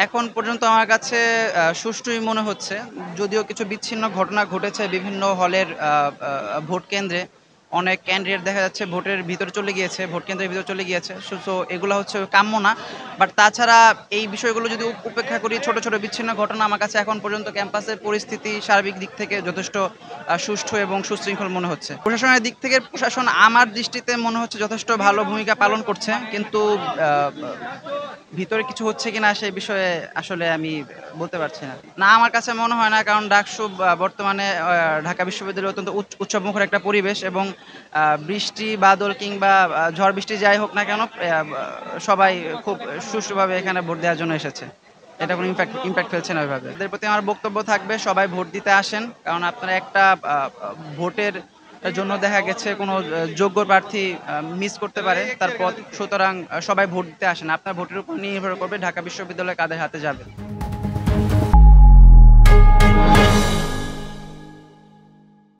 এখন পর্যন্ত আমার কাছে সুষ্ঠুই মনে হচ্ছে। যদিও কিছু বিচ্ছিন্ন ঘটনা ঘটেছে বিভিন্ন হলের ভোট কেন্দ্রে। অনেক ক্যান্ডিডেট দেখা যাচ্ছে ভোটের ভিতরে চলে গিয়েছে, ভোট কেন্দ্রের ভিতরে চলে গিয়েছে। সো এগুলা হচ্ছে কাম্য না। বাট তাছাড়া এই বিষয়গুলো যদি উপেক্ষা করি, ছোট, ছোট বিচ্ছিন্ন ঘটনা আমার কাছে এখন পর্যন্ত ক্যাম্পাসের পরিস্থিতি সার্বিক দিক থেকে যথেষ্ট সুষ্ঠু এবং সুশৃঙ্খল মনে হচ্ছে। প্রশাসনের দিক থেকে প্রশাসন আমার দৃষ্টিতে মনে হচ্ছে যথেষ্ট ভালো ভূমিকা পালন করছে। কিন্তু আ ভিতরে কিছু হচ্ছে কিনা সেই বিষয়ে আসলে আমি বলতে পারছি না। না, আমার কাছে মনে হয় না। কারণ ডাকসু বর্তমানে ঢাকা বিশ্ববিদ্যালয়ে অত্যন্ত উৎসবমুখর একটা পরিবেশ এবং বৃষ্টি, বাদল কিংবা ঝড় বৃষ্টি যাই হোক না কেন সবাই খুব সুষ্ঠুভাবে এখানে ভোট দেওয়ার জন্য এসেছে। এটা কোনো ইমপ্যাক্ট ফেলছে না ওইভাবে। এদের প্রতি আমার বক্তব্য থাকবে সবাই ভোট দিতে আসেন। কারণ আপনারা একটা আ আ ভোটের জন্য দেখা গেছে কোনো যোগ্য প্রার্থী মিস করতে পারে তার পদ। সুতরাং সবাই ভোট দিতে আসেন। আপনার ভোটের উপর নির্ভর করবে ঢাকা বিশ্ববিদ্যালয় কাদের হাতে যাবে।